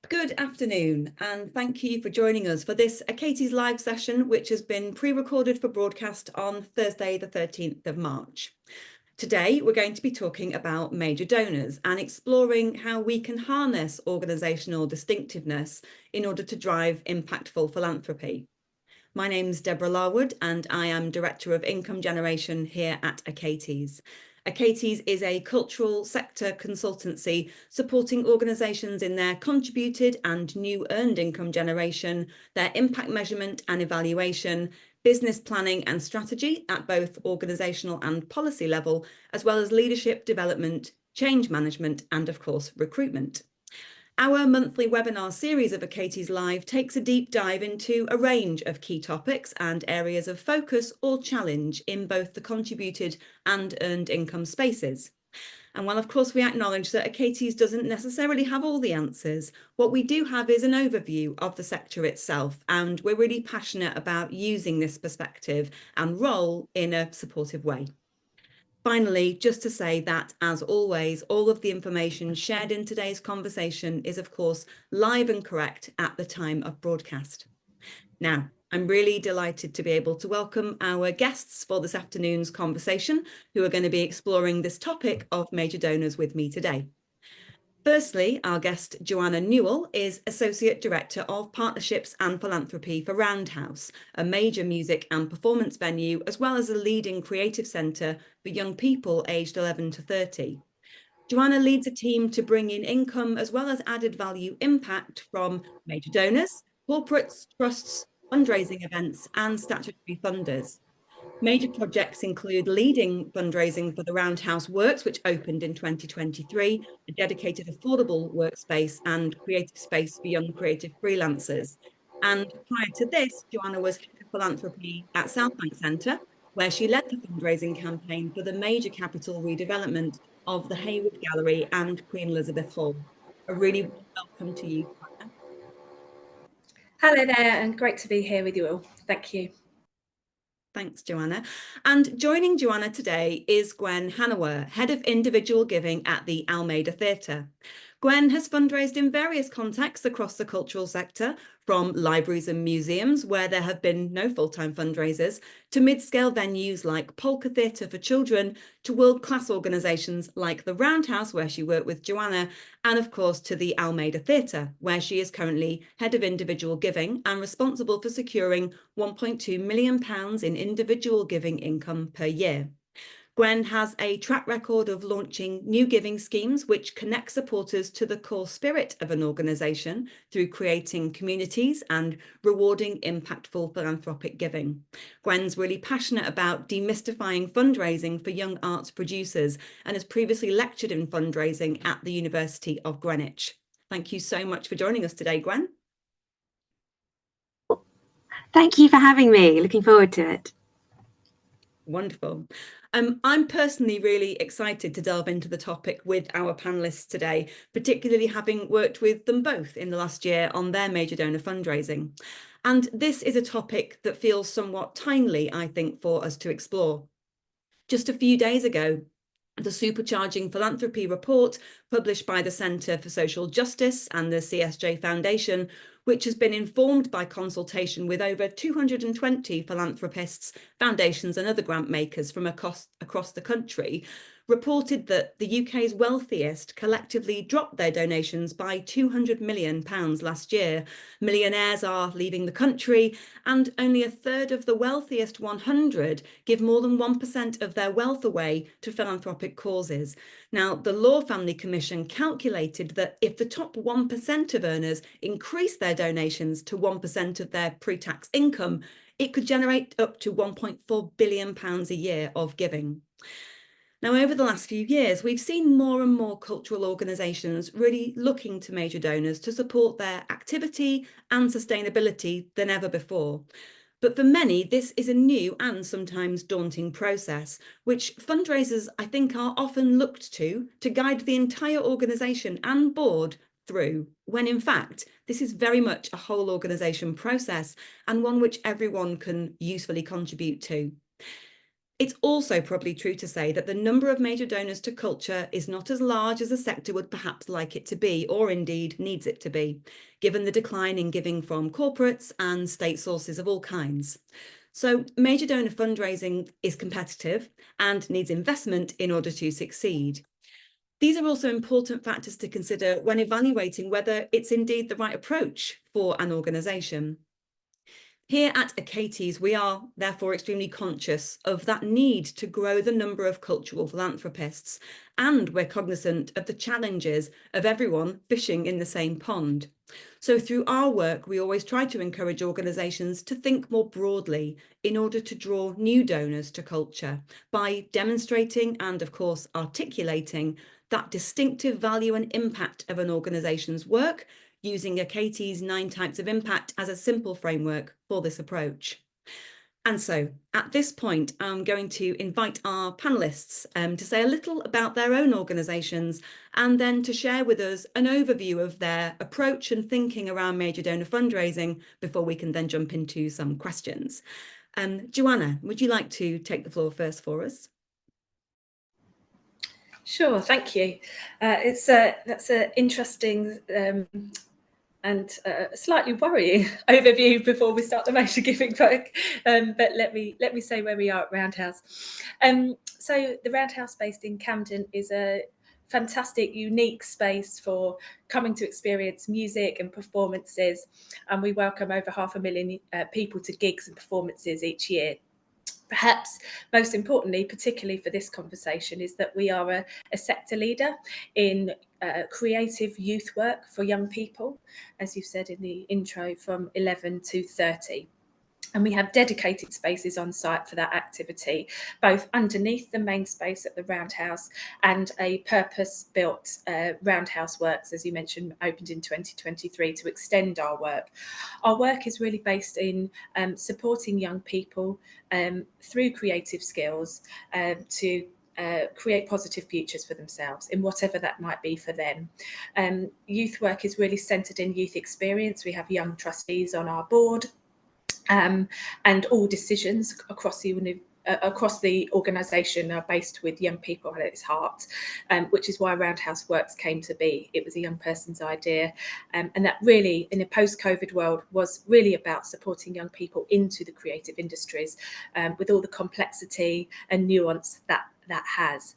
Good afternoon, and thank you for joining us for this Achates live session, which has been pre-recorded for broadcast on Thursday, the 13th of March. Today, we're going to be talking about major donors and exploring how we can harness organisational distinctiveness in order to drive impactful philanthropy. My name's Deborah Larwood, and I am Director of Income Generation here at Achates. Achates is a cultural sector consultancy supporting organisations in their contributed and new earned income generation, their impact measurement and evaluation, business planning and strategy at both organisational and policy level, as well as leadership development, change management, and of course, recruitment. Our monthly webinar series of Achates Live takes a deep dive into a range of key topics and areas of focus or challenge in both the contributed and earned income spaces. And while of course we acknowledge that Achates doesn't necessarily have all the answers, what we do have is an overview of the sector itself, and we're really passionate about using this perspective and role in a supportive way. Finally, just to say that, as always, all of the information shared in today's conversation is, of course, live and correct at the time of broadcast. Now, I'm really delighted to be able to welcome our guests for this afternoon's conversation, who are going to be exploring this topic of major donors with me today. Firstly, our guest, Joanna Newell, is Associate Director of Partnerships and Philanthropy for Roundhouse, a major music and performance venue, as well as a leading creative centre for young people aged 11 to 30. Joanna leads a team to bring in income as well as added value impact from major donors, corporates, trusts, fundraising events, and statutory funders. Major projects include leading fundraising for the Roundhouse Works, which opened in 2023, a dedicated affordable workspace and creative space for young creative freelancers. And prior to this, Joanna was head of philanthropy at Southbank Centre, where she led the fundraising campaign for the major capital redevelopment of the Hayward Gallery and Queen Elizabeth Hall. A really warm welcome to you, Joanna. Hello there, and great to be here with you all. Thank you. Thanks, Joanna. And joining Joanna today is Gwen Hanower, Head of Individual Giving at the Almeida Theatre. Gwen has fundraised in various contexts across the cultural sector, from libraries and museums, where there have been no full-time fundraisers, to mid-scale venues like Polka Theatre for Children, to world-class organisations like the Roundhouse, where she worked with Joanna, and of course to the Almeida Theatre, where she is currently Head of Individual Giving and responsible for securing £1.2 million in individual giving income per year. Gwen has a track record of launching new giving schemes which connect supporters to the core spirit of an organisation through creating communities and rewarding impactful philanthropic giving. Gwen's really passionate about demystifying fundraising for young arts producers and has previously lectured in fundraising at the University of Greenwich. Thank you so much for joining us today, Gwen. Thank you for having me. Looking forward to it. Wonderful. I'm personally really excited to delve into the topic with our panellists today, particularly having worked with them both in the last year on their major donor fundraising. And this is a topic that feels somewhat timely, I think, for us to explore. Just a few days ago, the Supercharging Philanthropy report, published by the Centre for Social Justice and the CSJ Foundation, which has been informed by consultation with over 220 philanthropists, foundations and other grant makers from across the country, reported that the UK's wealthiest collectively dropped their donations by £200 million last year. Millionaires are leaving the country, and only a third of the wealthiest 100 give more than 1% of their wealth away to philanthropic causes. Now, the Law Family Commission calculated that if the top 1% of earners increase their donations to 1% of their pre-tax income, it could generate up to £1.4 billion a year of giving. Now, over the last few years, we've seen more and more cultural organisations really looking to major donors to support their activity and sustainability than ever before. But for many, this is a new and sometimes daunting process, which fundraisers, I think, are often looked to guide the entire organisation and board through, when in fact, this is very much a whole organisation process and one which everyone can usefully contribute to. It's also probably true to say that the number of major donors to culture is not as large as the sector would perhaps like it to be, or indeed needs it to be, given the decline in giving from corporates and state sources of all kinds. So major donor fundraising is competitive and needs investment in order to succeed. These are also important factors to consider when evaluating whether it's indeed the right approach for an organisation. Here at Achates, we are therefore extremely conscious of that need to grow the number of cultural philanthropists, and we're cognizant of the challenges of everyone fishing in the same pond. So through our work, we always try to encourage organisations to think more broadly in order to draw new donors to culture by demonstrating and, of course, articulating that distinctive value and impact of an organisation's work, using Achates' 9 types of impact as a simple framework for this approach. And so at this point, I'm going to invite our panellists to say a little about their own organisations and then to share with us an overview of their approach and thinking around major donor fundraising before we can then jump into some questions. Joanna, would you like to take the floor first for us? Sure, thank you. That's an interesting and slightly worrying overview before we start the major giving work. But let me say where we are at Roundhouse. So the Roundhouse, based in Camden, is a fantastic, unique space for coming to experience music and performances, and we welcome over 500,000 people to gigs and performances each year. Perhaps most importantly, particularly for this conversation, is that we are a sector leader in creative youth work for young people, as you've said in the intro, from 11 to 30. And we have dedicated spaces on site for that activity, both underneath the main space at the Roundhouse and a purpose-built Roundhouse Works, as you mentioned, opened in 2023 to extend our work. Our work is really based in supporting young people through creative skills to create positive futures for themselves in whatever that might be for them. Youth work is really centred in youth experience. We have young trustees on our board. And all decisions across the organisation are based with young people at its heart, which is why Roundhouse Works came to be. It was a young person's idea, and that really, in a post-COVID world, was really about supporting young people into the creative industries with all the complexity and nuance that has.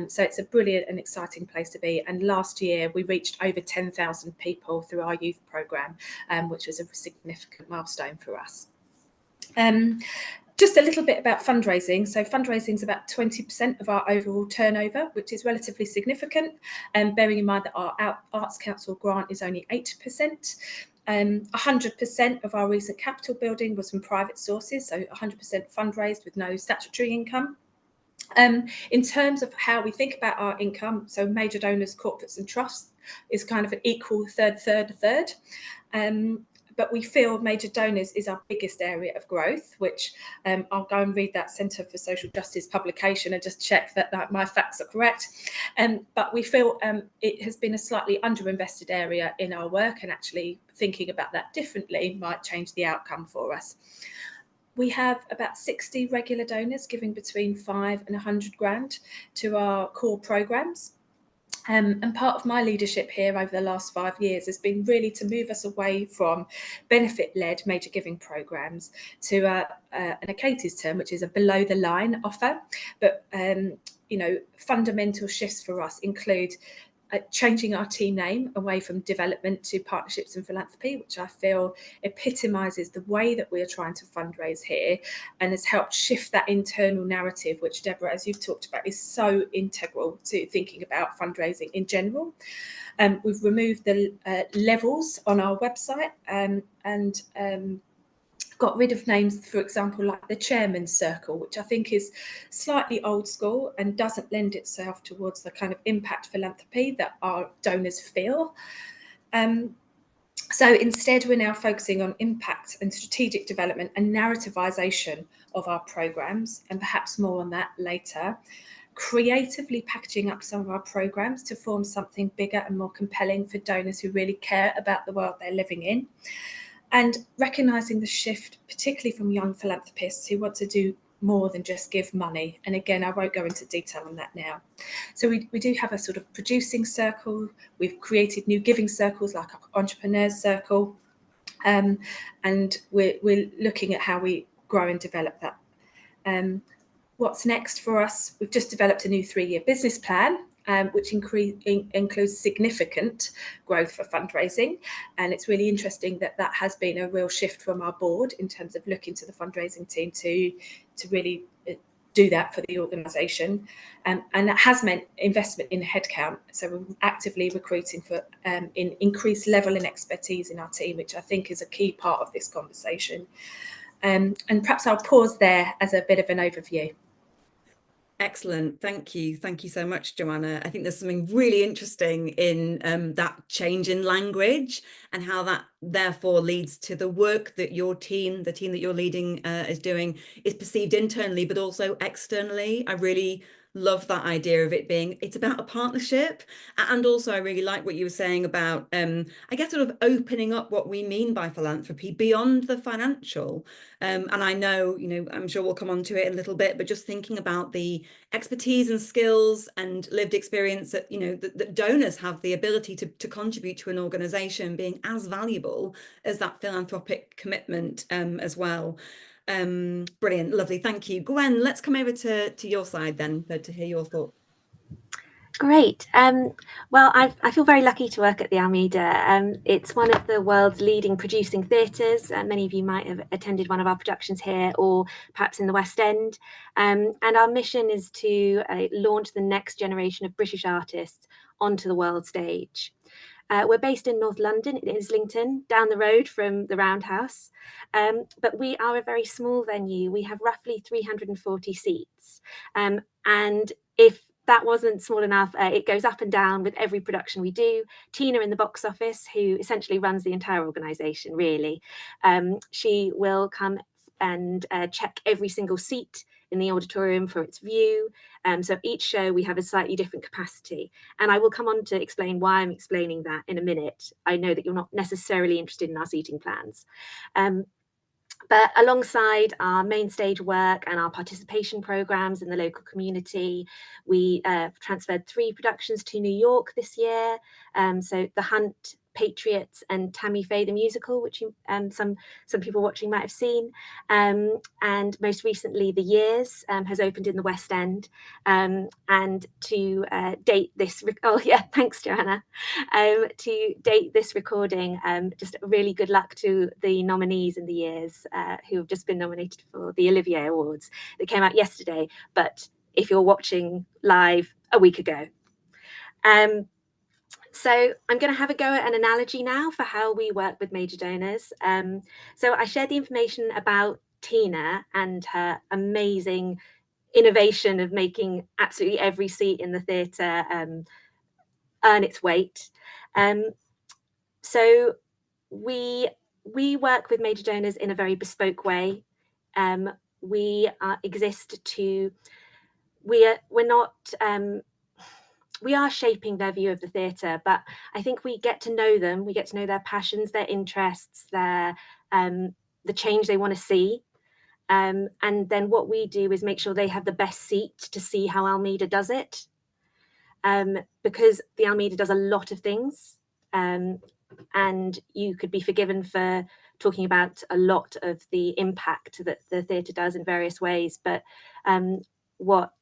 So it's a brilliant and exciting place to be. And last year we reached over 10,000 people through our youth programme, which was a significant milestone for us. Just a little bit about fundraising. So fundraising is about 20% of our overall turnover, which is relatively significant, bearing in mind that our Arts Council grant is only 8%. 100% of our recent capital building was from private sources, so 100% fundraised with no statutory income. In terms of how we think about our income, so major donors, corporates and trusts is kind of an equal third. But we feel major donors is our biggest area of growth, which I'll go and read that Centre for Social Justice publication and just check that my facts are correct. But we feel it has been a slightly underinvested area in our work, and actually thinking about that differently might change the outcome for us. We have about 60 regular donors giving between 5 and 100 grand to our core programmes. And part of my leadership here over the last 5 years has been really to move us away from benefit-led major giving programmes to an Achates term, which is a below-the-line offer. But, fundamental shifts for us include changing our team name away from development to partnerships and philanthropy, which I feel epitomises the way that we are trying to fundraise here and has helped shift that internal narrative, which, Deborah, as you've talked about, is so integral to thinking about fundraising in general. We've removed the levels on our website and got rid of names, for example, like the Chairman's Circle, which I think is slightly old school and doesn't lend itself towards the kind of impact philanthropy that our donors feel. So instead, we're now focusing on impact and strategic development and narrativization of our programs, and perhaps more on that later. Creatively packaging up some of our programs to form something bigger and more compelling for donors who really care about the world they're living in. And recognising the shift, particularly from young philanthropists who want to do more than just give money. And again, I won't go into detail on that now. So we do have a sort of producing circle. We've created new giving circles like our entrepreneurs circle. And we're looking at how we grow and develop that. What's next for us? We've just developed a new 3-year business plan, which includes significant growth for fundraising. And it's really interesting that that has been a real shift from our board in terms of looking to the fundraising team to really do that for the organisation. And that has meant investment in headcount. So we're actively recruiting for in increased level and expertise in our team, which I think is a key part of this conversation. And perhaps I'll pause there as a bit of an overview. Excellent. Thank you. Thank you so much, Joanna. I think there's something really interesting in that change in language and how that therefore leads to the work that your team, the team that you're leading is doing, is perceived internally, but also externally. I really love that idea of it being, it's about a partnership. And also I really like what you were saying about, I guess, sort of opening up what we mean by philanthropy beyond the financial. And I know, I'm sure we'll come on to it in a little bit, but just thinking about the expertise and skills and lived experience that, that donors have the ability to contribute to an organisation being as valuable as that philanthropic commitment as well. Brilliant, lovely, thank you. Gwen, let's come over to your side then to hear your thoughts. Great. Well, I feel very lucky to work at the Almeida. It's one of the world's leading producing theatres. Many of you might have attended one of our productions here or perhaps in the West End. And our mission is to launch the next generation of British artists onto the world stage. We're based in North London, in Islington, down the road from the Roundhouse. But we are a very small venue. We have roughly 340 seats. And if that wasn't small enough, it goes up and down with every production we do. Tina in the box office, who essentially runs the entire organisation, really. She will come and check every single seat in the auditorium for its view. So each show we have a slightly different capacity. And I will come on to explain why I'm explaining that in a minute. I know that you're not necessarily interested in our seating plans. But alongside our main stage work and our participation programs in the local community, we transferred 3 productions to New York this year. So The Hunt, Patriots, and Tammy Faye the Musical, which some people watching might have seen. And most recently, The Years has opened in the West End. And to date this, thanks, Joanna. To date this recording, just really good luck to the nominees in The Years who have just been nominated for the Olivier Awards that came out yesterday. But if you're watching live, a week ago. So I'm going to have a go at an analogy now for how we work with major donors. So I shared the information about Tina and her amazing innovation of making absolutely every seat in the theatre earn its weight. So we work with major donors in a very bespoke way. We exist to, we are shaping their view of the theatre, but I think we get to know them. We get to know their passions, their interests, the change they want to see. And then what we do is make sure they have the best seat to see how Almeida does it. Because the Almeida does a lot of things. And you could be forgiven for talking about a lot of the impact that the theatre does in various ways. But what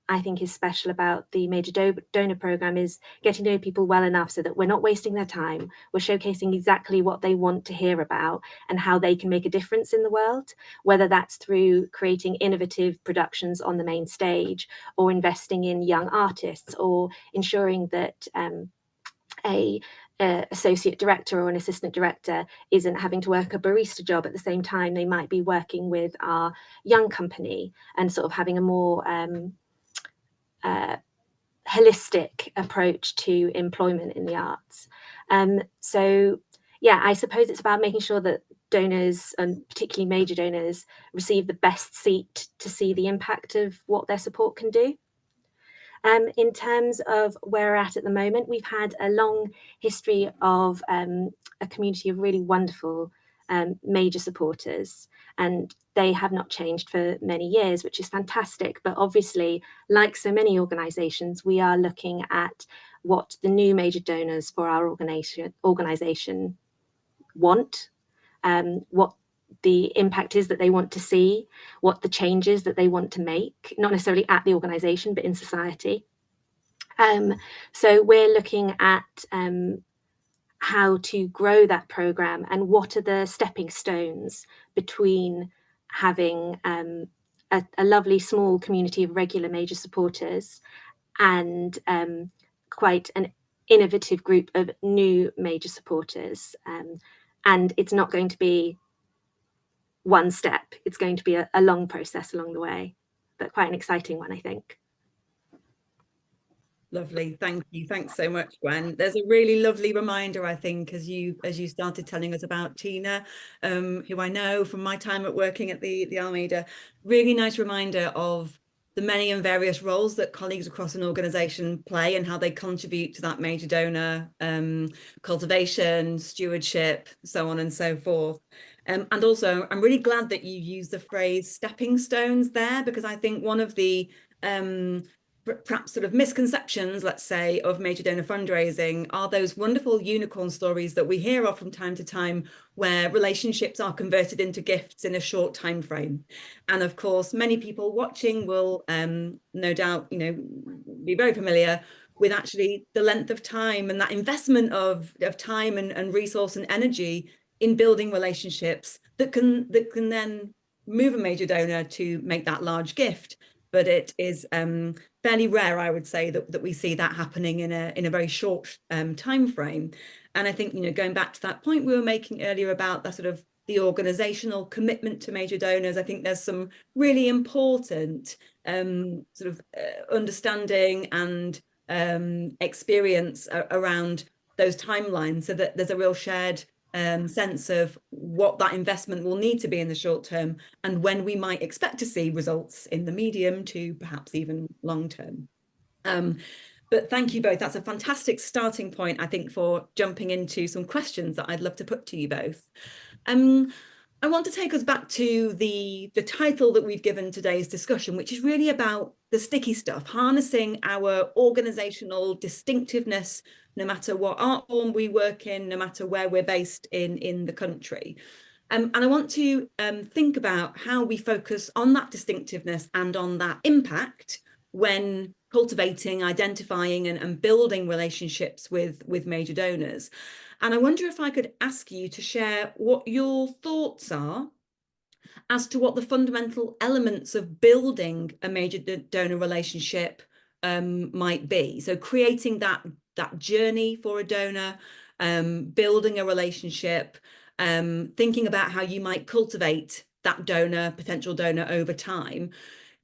I think is special about the major donor programme is getting to know people well enough so that we're not wasting their time. We're showcasing exactly what they want to hear about and how they can make a difference in the world, whether that's through creating innovative productions on the main stage or investing in young artists or ensuring that a associate director or an assistant director isn't having to work a barista job at the same time. They might be working with our young company and sort of having a more holistic approach to employment in the arts. So yeah, I suppose it's about making sure that donors, and particularly major donors, receive the best seat to see the impact of what their support can do. In terms of where we're at the moment, we've had a long history of a community of really wonderful major supporters, and they have not changed for many years, which is fantastic. But obviously, like so many organisations, we are looking at what the new major donors for our organisation want, what the impact is that they want to see, what the changes that they want to make, not necessarily at the organisation, but in society. So we're looking at how to grow that programme and what are the stepping stones between having a lovely small community of regular major supporters and quite an innovative group of new major supporters. And it's not going to be one step, it's going to be a long process along the way, but quite an exciting one, I think. Lovely, thank you. Thanks so much, Gwen. There's a really lovely reminder, I think, as you started telling us about Tina, who I know from my time at working at the Alameda. Really nice reminder of the many and various roles that colleagues across an organisation play and how they contribute to that major donor cultivation, stewardship, so on and so forth. And also, I'm really glad that you used the phrase stepping stones there, because I think one of the perhaps sort of misconceptions, let's say, of major donor fundraising are those wonderful unicorn stories that we hear of from time to time, where relationships are converted into gifts in a short time frame. And of course, many people watching will no doubt, be very familiar with actually the length of time and that investment of time and resource and energy in building relationships that can then move a major donor to make that large gift. But it is fairly rare, I would say, that we see that happening in a very short time frame. And I think, going back to that point we were making earlier about that sort of the organisational commitment to major donors, I think there's some really important sort of understanding and experience around those timelines, so that there's a real shared sense of what that investment will need to be in the short term and when we might expect to see results in the medium to perhaps even long term. But thank you both. That's a fantastic starting point, I think, for jumping into some questions that I'd love to put to you both. I want to take us back to the title that we've given today's discussion, which is really about the sticky stuff, harnessing our organisational distinctiveness, no matter what art form we work in, no matter where we're based in the country. And I want to think about how we focus on that distinctiveness and on that impact when cultivating, identifying and building relationships with major donors. And I wonder if I could ask you to share what your thoughts are as to what the fundamental elements of building a major donor relationship might be. So creating that journey for a donor, building a relationship, thinking about how you might cultivate that potential donor over time.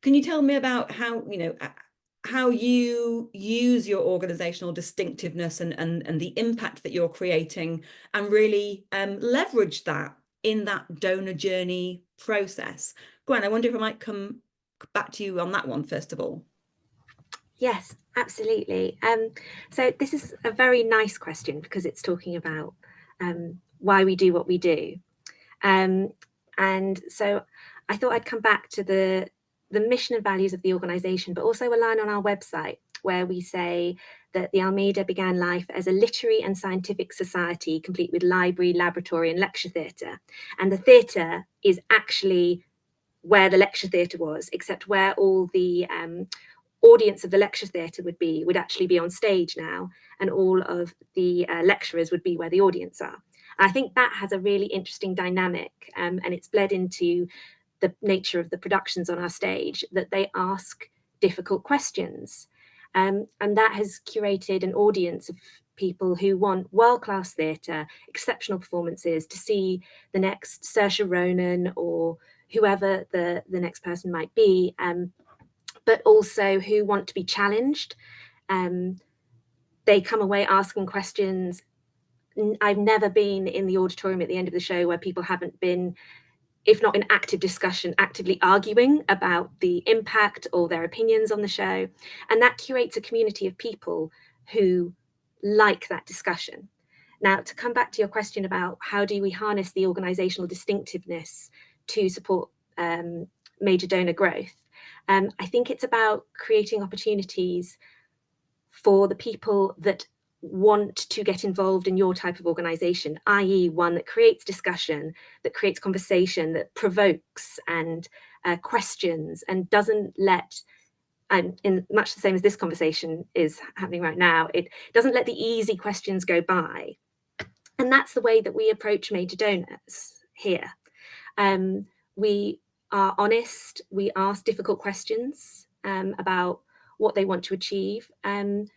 Can you tell me about how you use your organizational distinctiveness and the impact that you're creating, and really leverage that in that donor journey process? Gwen, I wonder if I might come back to you on that one first of all. Yes, absolutely. So this is a very nice question because it's talking about why we do what we do. And so I thought I'd come back to the mission and values of the organisation, but also a line on our website where we say that the Alameda began life as a literary and scientific society, complete with library, laboratory and lecture theatre. And the theatre is actually where the lecture theatre was, except where all the audience of the lecture theatre would actually be on stage now, and all of the lecturers would be where the audience are. And I think that has a really interesting dynamic, and it's bled into the nature of the productions on our stage, that they ask difficult questions. And that has curated an audience of people who want world-class theatre, exceptional performances, to see the next Saoirse Ronan or whoever the next person might be, but also who want to be challenged. They come away asking questions. I've never been in the auditorium at the end of the show where people haven't been, if not in active discussion, actively arguing about the impact or their opinions on the show. And that curates a community of people who like that discussion. Now, to come back to your question about how do we harness the organisational distinctiveness to support major donor growth, I think it's about creating opportunities for the people that want to get involved in your type of organisation, i.e. one that creates discussion, that creates conversation, that provokes and questions, and doesn't let, and in much the same as this conversation is happening right now, it doesn't let the easy questions go by. And that's the way that we approach major donors here. We are honest, we ask difficult questions about what they want to achieve. And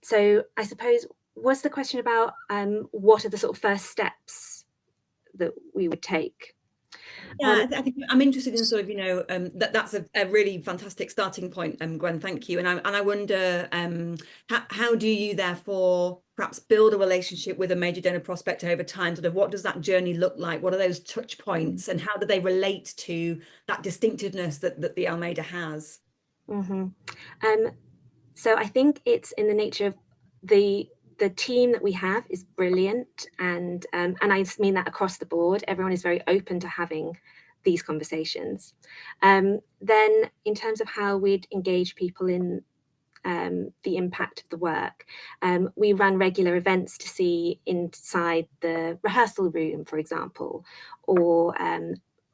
so I suppose, was the question about what are the sort of first steps that we would take? Yeah, I think I'm interested in sort of, that's a really fantastic starting point, Gwen, thank you. And I wonder, how do you therefore perhaps build a relationship with a major donor prospect over time? Sort of what does that journey look like? What are those touch points, and how do they relate to that distinctiveness that the Almeida has? So I think it's in the nature of the team that we have is brilliant, and I mean that across the board. Everyone is very open to having these conversations. Then in terms of how we'd engage people in the impact of the work, we run regular events to see inside the rehearsal room, for example, or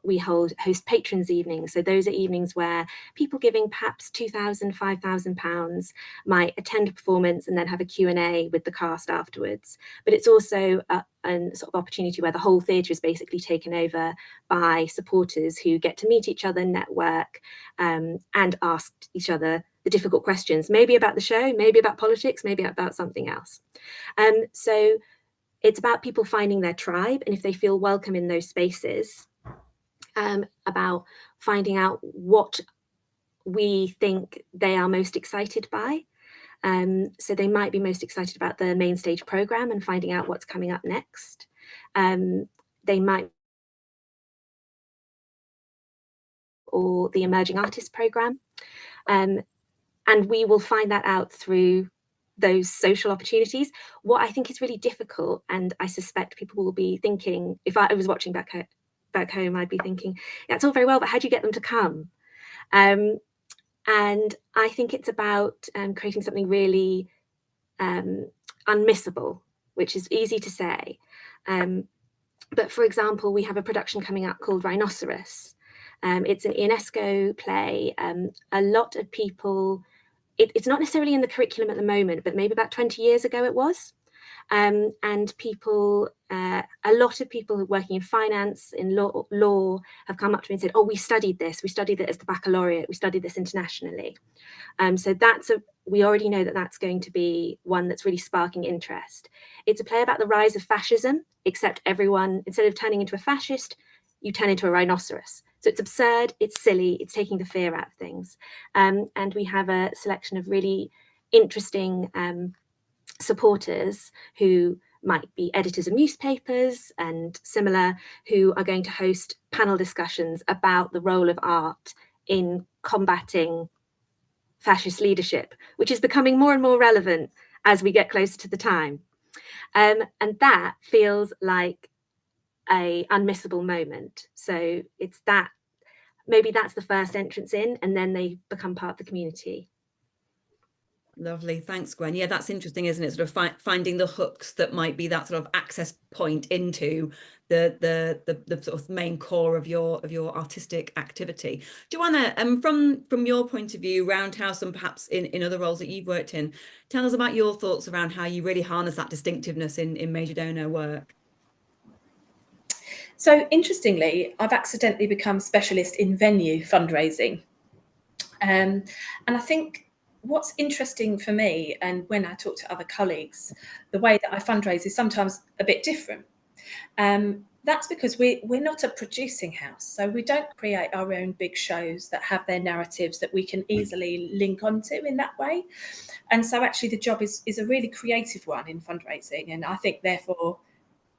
we host patrons evenings. So those are evenings where people giving perhaps £2,000, £5,000 might attend a performance and then have a Q&A with the cast afterwards. But it's also a sort of opportunity where the whole theatre is basically taken over by supporters who get to meet each other, network, and ask each other the difficult questions, maybe about the show, maybe about politics, maybe about something else. So it's about people finding their tribe, and if they feel welcome in those spaces, about finding out what we think they are most excited by. So they might be most excited about the main stage programme and finding out what's coming up next. They might, or the emerging artist programme. And we will find that out through those social opportunities. What I think is really difficult, and I suspect people will be thinking, if I was watching back home, I'd be thinking, yeah, it's all very well, but how do you get them to come? And I think it's about creating something really unmissable, which is easy to say. But for example, we have a production coming up called Rhinoceros. It's an Ionesco play. A lot of people, it's not necessarily in the curriculum at the moment, but maybe about 20 years ago it was. And people, a lot of people working in finance, in law have come up to me and said, oh, we studied this. We studied it as the baccalaureate. We studied this internationally. So we already know that that's going to be one that's really sparking interest. It's a play about the rise of fascism, except everyone, instead of turning into a fascist, you turn into a rhinoceros. So it's absurd, it's silly, it's taking the fear out of things. And we have a selection of really interesting supporters who might be editors of newspapers and similar, who are going to host panel discussions about the role of art in combating fascist leadership, which is becoming more and more relevant as we get closer to the time. And that feels like a unmissable moment. So it's that, maybe that's the first entrance in, and then they become part of the community. Lovely, thanks, Gwen. Yeah, that's interesting, isn't it? Sort of finding the hooks that might be that sort of access point into the sort of main core of your artistic activity. Joanna, from your point of view, Roundhouse and perhaps in other roles that you've worked in, tell us about your thoughts around how you really harness that distinctiveness in major donor work. So interestingly, I've accidentally become specialist in venue fundraising. And I think what's interesting for me, and when I talk to other colleagues, the way that I fundraise is sometimes a bit different. That's because we're not a producing house. So we don't create our own big shows that have their narratives that we can easily link onto in that way. And so actually the job is a really creative one in fundraising. And I think therefore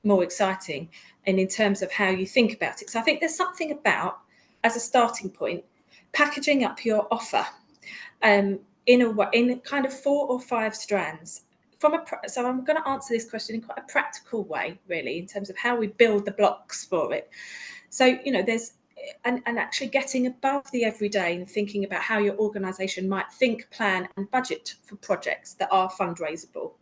more exciting, and in terms of how you think about it. So I think there's something about, as a starting point, packaging up your offer in kind of 4 or 5 strands, so I'm going to answer this question in quite a practical way, really, in terms of how we build the blocks for it. So, there's and actually getting above the everyday and thinking about how your organisation might think, plan and budget for projects that are fundraisable,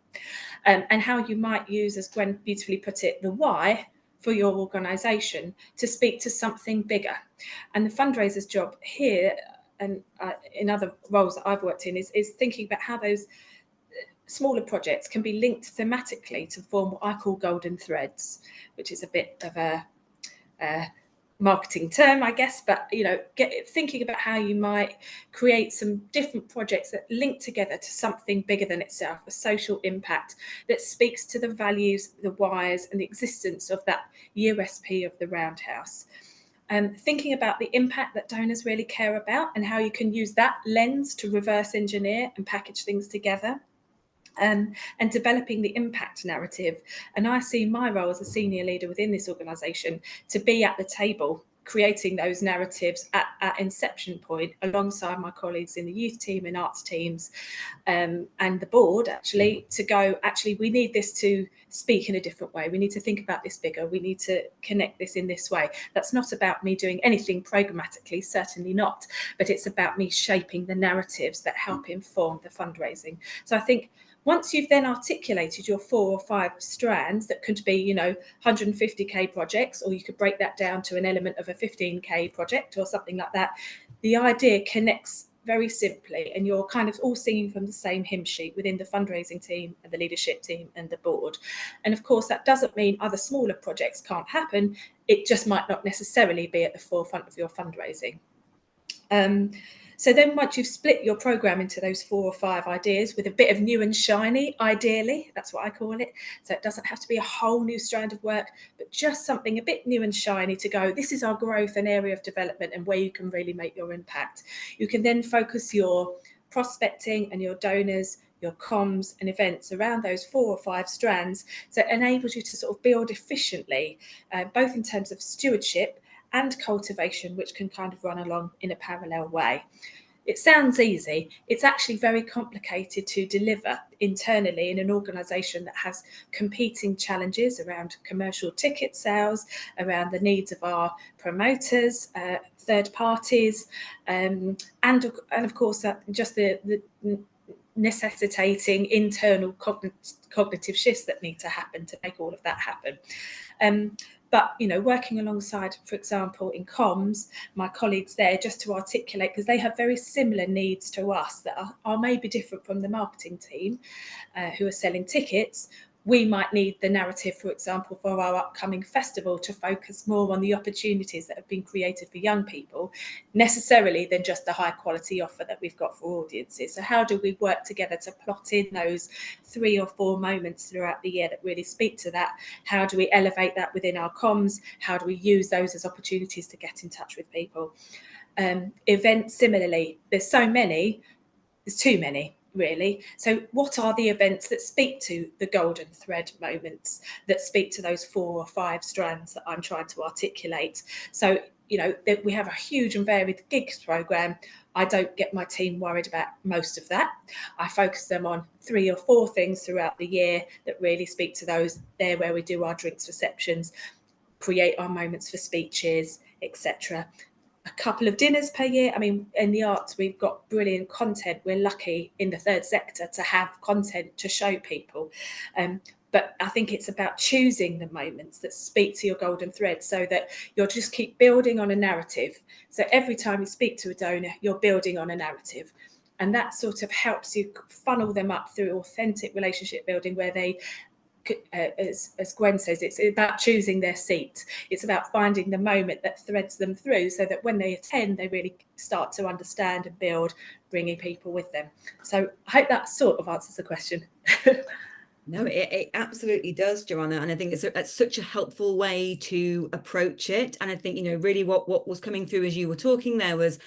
and how you might use, as Gwen beautifully put it, the why for your organisation to speak to something bigger. And the fundraiser's job here, and in other roles that I've worked in, is thinking about how those smaller projects can be linked thematically to form what I call golden threads, which is a bit of a marketing term, I guess, but thinking about how you might create some different projects that link together to something bigger than itself, a social impact that speaks to the values, the whys and the existence of that USP of the Roundhouse. Thinking about the impact that donors really care about and how you can use that lens to reverse engineer and package things together. And developing the impact narrative. And I see my role as a senior leader within this organisation to be at the table, creating those narratives at inception point, alongside my colleagues in the youth team and arts teams, and the board, actually, to go, actually, we need this to speak in a different way. We need to think about this bigger. We need to connect this in this way. That's not about me doing anything programmatically, certainly not, but it's about me shaping the narratives that help inform the fundraising. So I think once you've then articulated your 4 or 5 strands that could be, 150k projects, or you could break that down to an element of a 15k project or something like that, the idea connects very simply, and you're kind of all singing from the same hymn sheet within the fundraising team and the leadership team and the board. And of course, that doesn't mean other smaller projects can't happen. It just might not necessarily be at the forefront of your fundraising. So then once you've split your programme into those 4 or 5 ideas with a bit of new and shiny, ideally, that's what I call it. So it doesn't have to be a whole new strand of work, but just something a bit new and shiny to go, this is our growth and area of development and where you can really make your impact. You can then focus your prospecting and your donors, your comms and events around those 4 or 5 strands. So it enables you to sort of build efficiently, both in terms of stewardship and cultivation, which can kind of run along in a parallel way. It sounds easy. It's actually very complicated to deliver internally in an organisation that has competing challenges around commercial ticket sales, around the needs of our promoters, third parties, and of course just the necessitating internal cognitive shifts that need to happen to make all of that happen. But, working alongside, for example, in comms, my colleagues there, just to articulate, because they have very similar needs to us that are maybe different from the marketing team who are selling tickets. We might need the narrative, for example, for our upcoming festival to focus more on the opportunities that have been created for young people, necessarily than just the high quality offer that we've got for audiences. So how do we work together to plot in those 3 or 4 moments throughout the year that really speak to that? How do we elevate that within our comms? How do we use those as opportunities to get in touch with people? Events, similarly, there's too many. Really. So what are the events that speak to the golden thread moments, that speak to those 4 or 5 strands that I'm trying to articulate? So, we have a huge and varied gigs programme. I don't get my team worried about most of that. I focus them on 3 or 4 things throughout the year that really speak to those. There where we do our drinks receptions, create our moments for speeches, etc. A couple of dinners per year. I mean, in the arts, we've got brilliant content. We're lucky in the third sector to have content to show people. But I think it's about choosing the moments that speak to your golden thread so that you'll just keep building on a narrative. So every time you speak to a donor, you're building on a narrative. And that sort of helps you funnel them up through authentic relationship building where they, as Gwen says, it's about choosing their seat. It's about finding the moment that threads them through so that when they attend, they really start to understand and build, bringing people with them. So I hope that sort of answers the question. No, it absolutely does, Joanna. And I think it's such a helpful way to approach it. And I think, really what was coming through as you were talking there was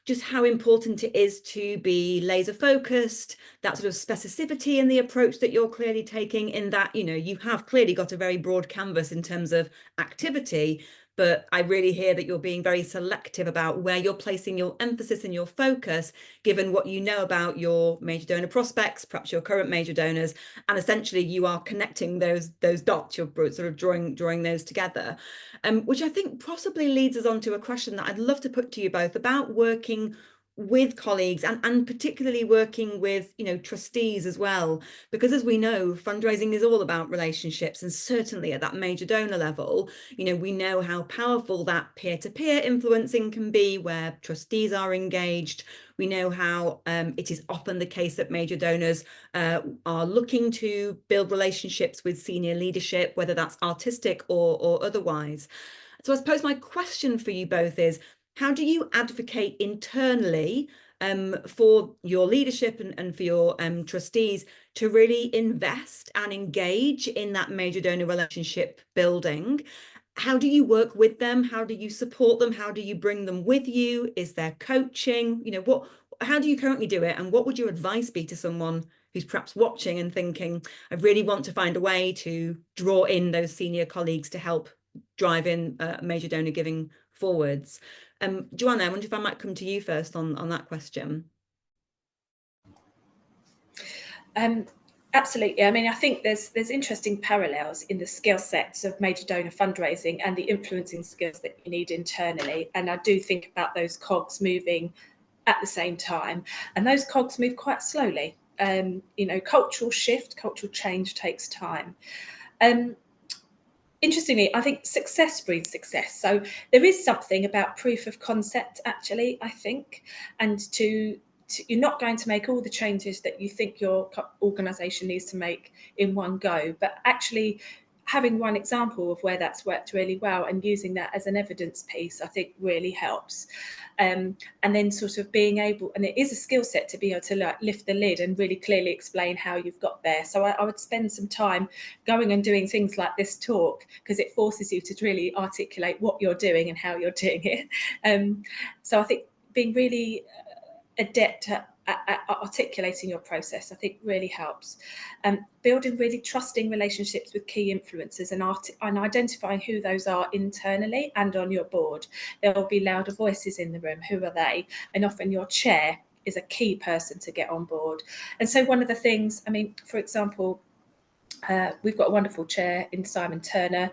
just how important it is to be laser focused, that sort of specificity in the approach that you're clearly taking, in that, you have clearly got a very broad canvas in terms of activity, but I really hear that you're being very selective about where you're placing your emphasis and your focus, given what you know about your major donor prospects, perhaps your current major donors, and essentially you are connecting those dots, you're sort of drawing those together, which I think possibly leads us on to a question that I'd love to put to you both about working with colleagues and particularly working with, you know, trustees as well, because as we know, fundraising is all about relationships, and certainly at that major donor level, you know, we know how powerful that peer-to-peer influencing can be where trustees are engaged. We know how it is often the case that major donors are looking to build relationships with senior leadership, whether that's artistic or otherwise. So I suppose my question for you both is, how do you advocate internally for your leadership and for your trustees to really invest and engage in that major donor relationship building? How do you work with them? How do you support them? How do you bring them with you? Is there coaching? You know, how do you currently do it? And what would your advice be to someone who's perhaps watching and thinking, I really want to find a way to draw in those senior colleagues to help drive in major donor giving forwards? Joanna, I wonder if I might come to you first on that question. Absolutely. I mean, I think there's interesting parallels in the skill sets of major donor fundraising and the influencing skills that you need internally. And I do think about those cogs moving at the same time, and those cogs move quite slowly. You know, cultural change takes time. Interestingly, I think success breeds success. So there is something about proof of concept, actually, I think, and you're not going to make all the changes that you think your organisation needs to make in one go, but actually having one example of where that's worked really well and using that as an evidence piece, I think really helps. And then sort of being able, and it is a skill set to be able to like lift the lid and really clearly explain how you've got there. So I would spend some time going and doing things like this talk, because it forces you to really articulate what you're doing and how you're doing it. So I think being really adept at articulating your process, I think really helps. Building really trusting relationships with key influencers and identifying who those are internally and on your board. There will be louder voices in the room. Who are they? And often your chair is a key person to get on board. And so one of the things, I mean, for example, we've got a wonderful chair in Simon Turner.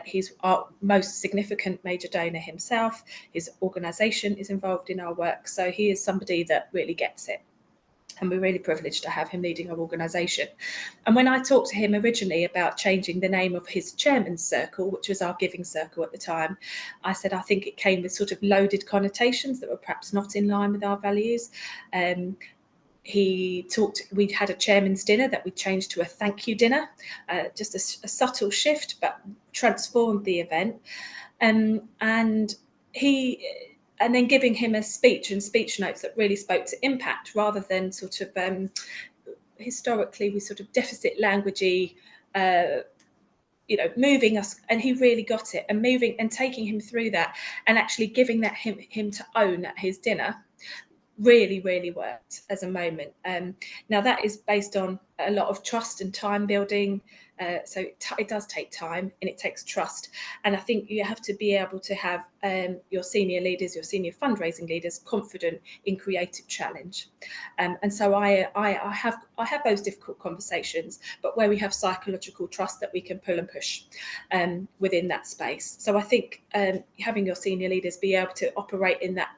He's our most significant major donor himself. His organisation is involved in our work. So he is somebody that really gets it. And we're really privileged to have him leading our organisation. And when I talked to him originally about changing the name of his chairman's circle, which was our giving circle at the time, I said, I think it came with sort of loaded connotations that were perhaps not in line with our values. We'd had a chairman's dinner that we changed to a thank you dinner, just a subtle shift, but transformed the event. And then giving him a speech and speech notes that really spoke to impact rather than sort of, historically, we sort of deficit languagey, moving us, and he really got it, and moving and taking him through that and actually giving that him to own at his dinner really, really worked as a moment. Now that is based on a lot of trust and time building. So it does take time and it takes trust. And I think you have to be able to have your senior leaders, your senior fundraising leaders, confident in creative challenge. And so I have those difficult conversations, but where we have psychological trust that we can pull and push within that space. So I think having your senior leaders be able to operate in that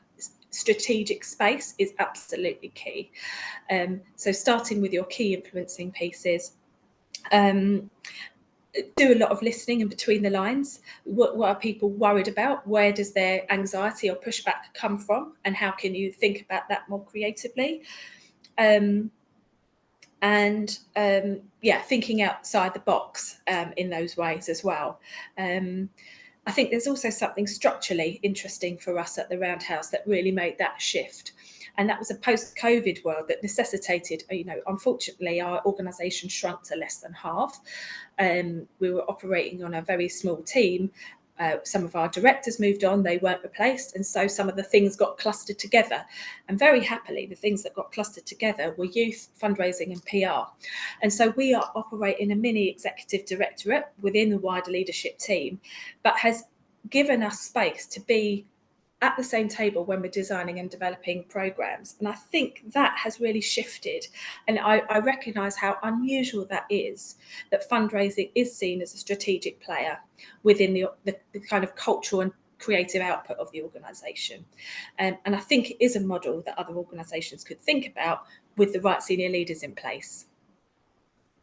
strategic space is absolutely key. So starting with your key influencing pieces, do a lot of listening in between the lines. What are people worried about? Where does their anxiety or pushback come from? And how can you think about that more creatively? Thinking outside the box in those ways as well. I think there's also something structurally interesting for us at the Roundhouse that really made that shift. And that was a post-COVID world that necessitated, unfortunately, our organisation shrunk to less than half. We were operating on a very small team. Some of our directors moved on, they weren't replaced. And so some of the things got clustered together. And very happily, the things that got clustered together were youth, fundraising and PR. And so we are operating a mini executive directorate within the wider leadership team, but has given us space to be at the same table when we're designing and developing programs. And I think that has really shifted. And I recognise how unusual that is, that fundraising is seen as a strategic player within the kind of cultural and creative output of the organisation. And I think it is a model that other organisations could think about with the right senior leaders in place.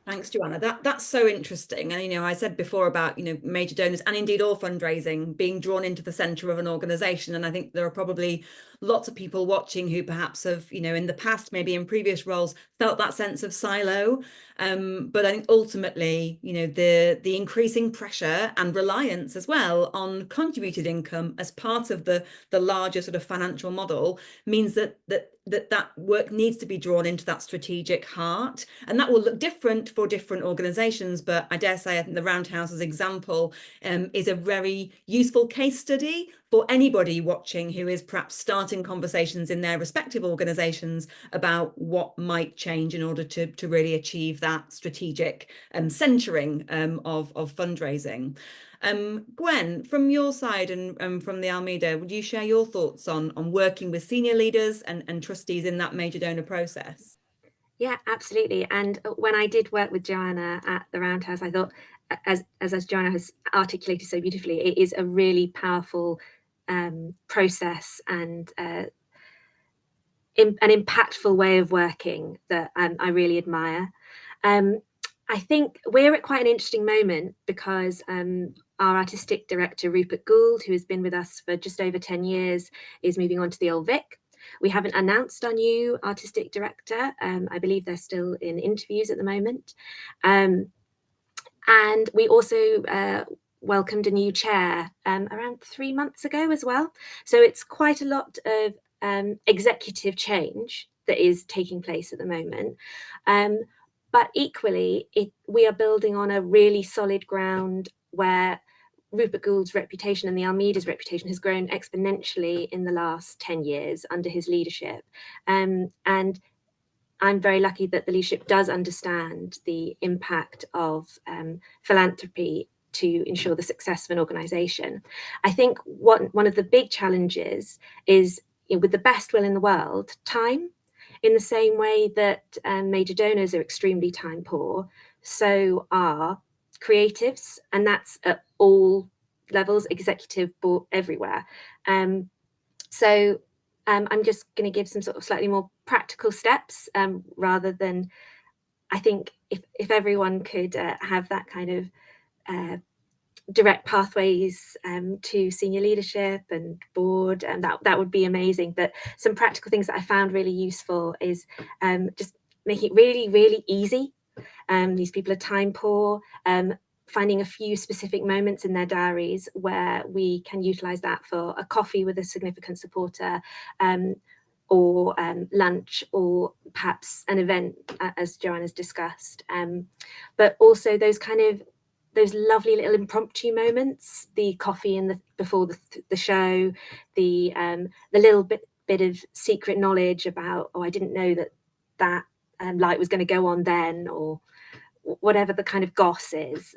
Thanks, Joanna. That's so interesting. And, I said before about, major donors and indeed all fundraising being drawn into the centre of an organisation. And I think there are probably lots of people watching who perhaps have, in the past, maybe in previous roles, felt that sense of silo. But I think ultimately, the increasing pressure and reliance as well on contributed income as part of the larger sort of financial model means that work needs to be drawn into that strategic heart. And that will look different for different organisations. But I dare say, I think the Roundhouse's example is a very useful case study for anybody watching who is perhaps starting conversations in their respective organisations about what might change in order to really achieve that strategic centering of fundraising. Gwen, from your side and from the Almeida, would you share your thoughts on working with senior leaders and trustees in that major donor process? Yeah, absolutely. And when I did work with Joanna at the Roundhouse, I thought, as Joanna has articulated so beautifully, it is a really powerful process and an impactful way of working that I really admire. I think we're at quite an interesting moment because our artistic director, Rupert Gould, who has been with us for just over 10 years, is moving on to the Old Vic. We haven't announced our new artistic director. I believe they're still in interviews at the moment. And we also welcomed a new chair around 3 months ago as well. So it's quite a lot of executive change that is taking place at the moment. But equally, we are building on a really solid ground where Rupert Gould's reputation and the Almeida's reputation has grown exponentially in the last 10 years under his leadership. And I'm very lucky that the leadership does understand the impact of philanthropy to ensure the success of an organisation. I think one of the big challenges is, with the best will in the world, time. In the same way that major donors are extremely time poor, so are creatives, and that's at all levels, executive, board, everywhere. So I'm just going to give some sort of slightly more practical steps rather than, I think if everyone could have that kind of direct pathways to senior leadership and board, and that would be amazing. But some practical things that I found really useful is just making it really, really easy. These people are time poor. Finding a few specific moments in their diaries where we can utilize that for a coffee with a significant supporter, or lunch, or perhaps an event, as Joanna's discussed. But also those lovely little impromptu moments, the coffee before the show, the little bit of secret knowledge about, I didn't know that light was going to go on then, or whatever the kind of goss is.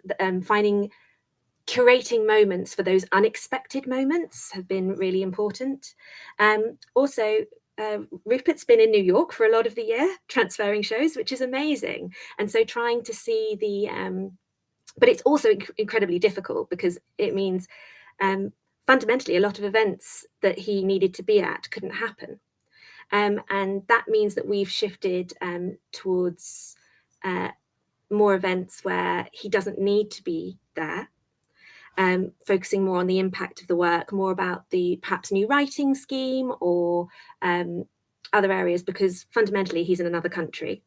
Curating moments for those unexpected moments have been really important. Also, Rupert's been in New York for a lot of the year, transferring shows, which is amazing. And so trying to see but it's also incredibly difficult because it means fundamentally a lot of events that he needed to be at couldn't happen. And that means that we've shifted towards more events where he doesn't need to be there, focusing more on the impact of the work, more about the perhaps new writing scheme or other areas, because fundamentally he's in another country.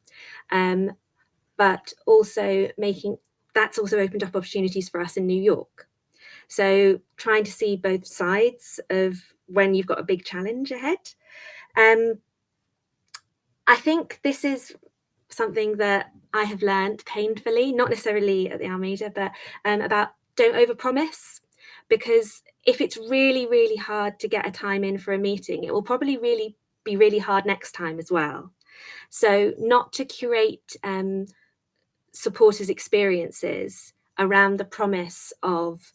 But also that's also opened up opportunities for us in New York. So trying to see both sides of when you've got a big challenge ahead. I think this is something that I have learned painfully, not necessarily at the Almeida, but about don't overpromise, because if it's really, really hard to get a time in for a meeting, it will probably be really hard next time as well. So not to curate supporters' experiences around the promise of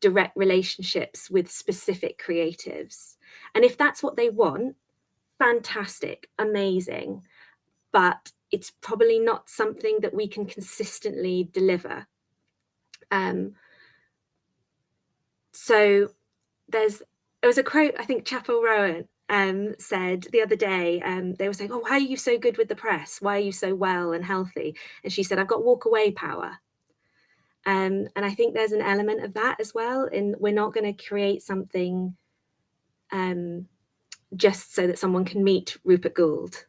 direct relationships with specific creatives. And if that's what they want, fantastic, amazing. But it's probably not something that we can consistently deliver. So there was a quote, I think Chapel Rowan said the other day, they were saying, oh, why are you so good with the press? Why are you so well and healthy? And she said, I've got walk away power. And I think there's an element of that as well. And we're not going to create something just so that someone can meet Rupert Gould.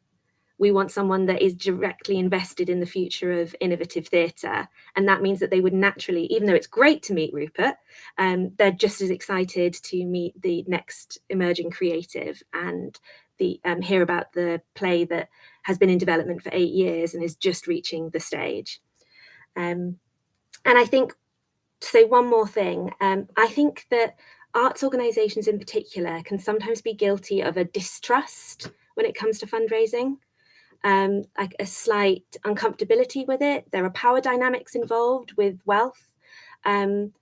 We want someone that is directly invested in the future of innovative theatre. And that means that they would naturally, even though it's great to meet Rupert, they're just as excited to meet the next emerging creative and hear about the play that has been in development for 8 years and is just reaching the stage. And I think, to say one more thing, I think that arts organisations in particular can sometimes be guilty of a distrust when it comes to fundraising. Like a slight uncomfortability with it. There are power dynamics involved with wealth. And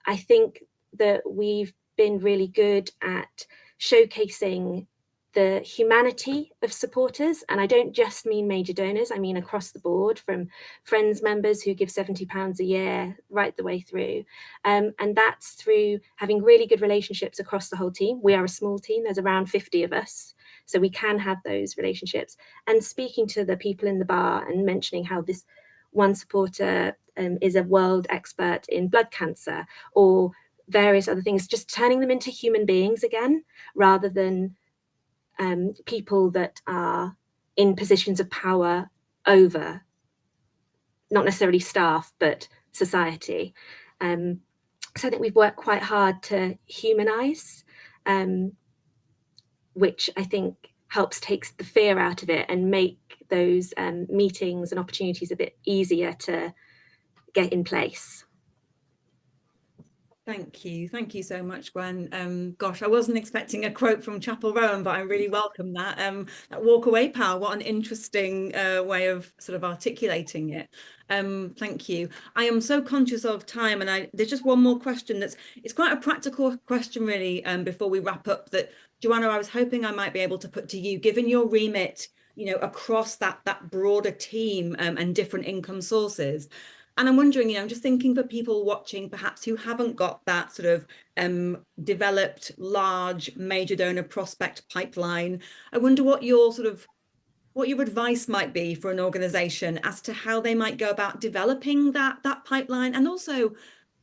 I think that we've been really good at showcasing the humanity of supporters. And I don't just mean major donors, I mean across the board, from Friends members who give £70 a year right the way through. And that's through having really good relationships across the whole team. We are a small team, there's around 50 of us. So we can have those relationships, and speaking to the people in the bar and mentioning how this one supporter is a world expert in blood cancer or various other things, just turning them into human beings again, rather than people that are in positions of power over, not necessarily staff, but society. So I think we've worked quite hard to humanize, which I think helps take the fear out of it and make those meetings and opportunities a bit easier to get in place. Thank you so much, Gwen. Gosh, I wasn't expecting a quote from Chapel Rowan, but I really welcome that. That walk away power, what an interesting way of sort of articulating it. Thank you. I am so conscious of time, and there's just one more question it's quite a practical question really, before we wrap up, that Joanna, I was hoping I might be able to put to you, given your remit, across that broader team and different income sources. And I'm wondering, I'm just thinking for people watching, perhaps who haven't got that sort of developed large major donor prospect pipeline. I wonder what your advice might be for an organisation as to how they might go about developing that pipeline, and also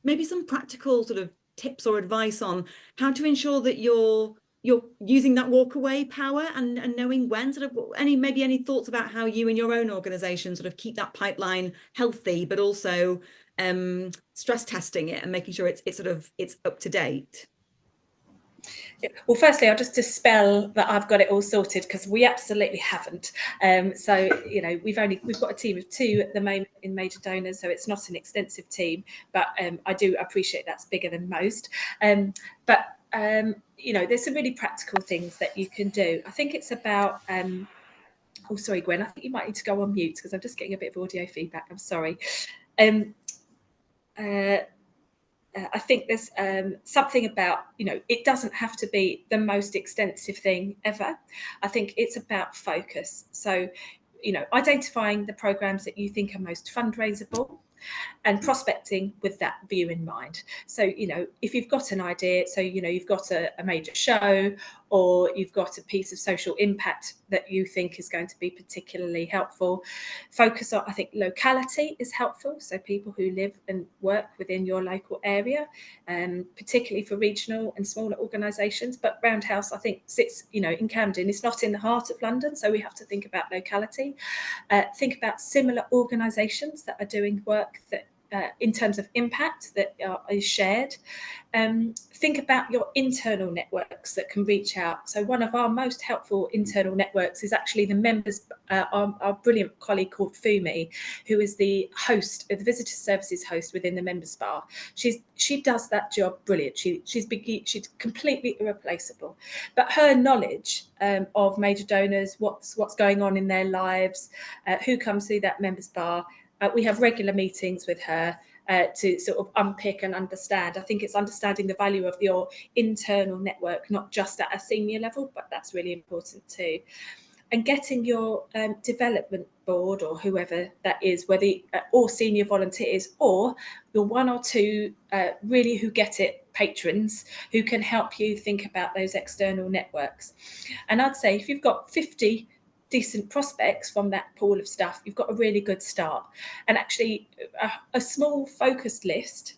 maybe some practical sort of tips or advice on how to ensure that you're using that walk away power and knowing when, sort of any thoughts about how you and your own organisation sort of keep that pipeline healthy, but also stress testing it and making sure it's up to date. Well, firstly, I'll just dispel that I've got it all sorted, because we absolutely haven't. So, we've got a team of 2 at the moment in major donors, so it's not an extensive team, but I do appreciate that's bigger than most. There's some really practical things that you can do. I think it's about, oh, sorry, Gwen, I think you might need to go on mute because I'm just getting a bit of audio feedback. I'm sorry. I think there's something about, it doesn't have to be the most extensive thing ever. I think it's about focus. So, identifying the programs that you think are most fundraisable and prospecting with that view in mind. So, if you've got an idea, so, you've got a major show, or you've got a piece of social impact that you think is going to be particularly helpful, focus on, I think locality is helpful. So people who live and work within your local area, particularly for regional and smaller organisations. But Roundhouse, I think, sits, in Camden. It's not in the heart of London, so we have to think about locality. Think about similar organisations that are doing work that in terms of impact that is shared. Think about your internal networks that can reach out. So one of our most helpful internal networks is actually the members, our brilliant colleague called Fumi, who is the host, the visitor services host within the members bar. She does that job brilliant. She's completely irreplaceable. But her knowledge of major donors, what's going on in their lives, who comes through that members bar, We have regular meetings with her to sort of unpick and understand. I think it's understanding the value of your internal network, not just at a senior level, but that's really important too. And getting your development board, or whoever that is, whether or senior volunteers, or your one or two really who get it patrons who can help you think about those external networks. And I'd say if you've got 50 decent prospects from that pool of stuff, you've got a really good start. And actually a small focused list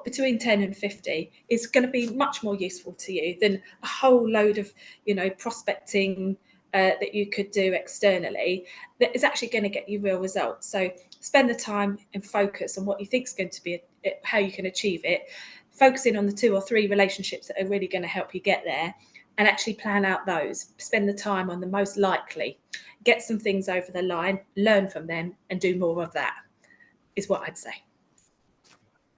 between 10 and 50 is going to be much more useful to you than a whole load of, you know, prospecting that you could do externally that is actually going to get you real results. So spend the time and focus on what you think is going to be how you can achieve it, focusing on the 2 or 3 relationships that are really going to help you get there, and actually plan out those. Spend the time on the most likely, get some things over the line, learn from them, and do more of that, is what I'd say.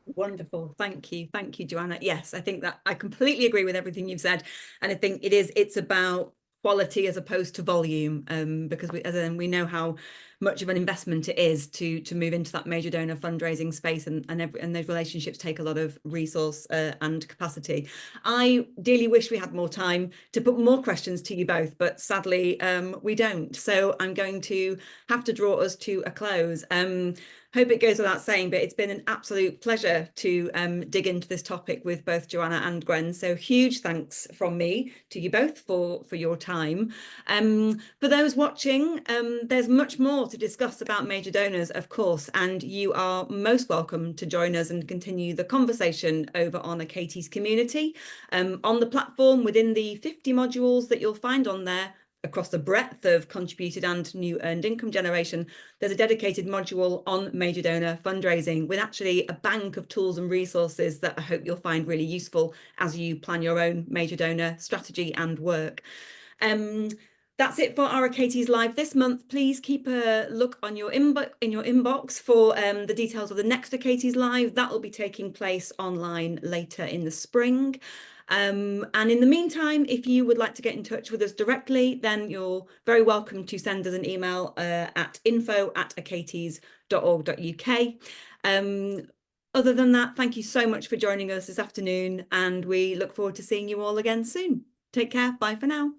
Wonderful. Thank you, Joanna. Yes, I think that I completely agree with everything you've said, and I think it's about quality as opposed to volume, because we know how much of an investment it is to move into that major donor fundraising space, and those relationships take a lot of resource and capacity. I dearly wish we had more time to put more questions to you both, but sadly we don't. So I'm going to have to draw us to a close. Hope it goes without saying, but it's been an absolute pleasure to dig into this topic with both Joanna and Gwen. So huge thanks from me to you both for your time. For those watching, there's much more to discuss about major donors, of course, and you are most welcome to join us and continue the conversation over on Achates community. On the platform, within the 50 modules that you'll find on there, across the breadth of contributed and new earned income generation, there's a dedicated module on major donor fundraising with actually a bank of tools and resources that I hope you'll find really useful as you plan your own major donor strategy and work. That's it for our Achates Live this month. Please keep a look on your inbox for the details of the next Achates Live. That will be taking place online later in the spring. And in the meantime, if you would like to get in touch with us directly, then you're very welcome to send us an email at info@achates.org.uk. Other than that, thank you so much for joining us this afternoon, and we look forward to seeing you all again soon. Take care. Bye for now.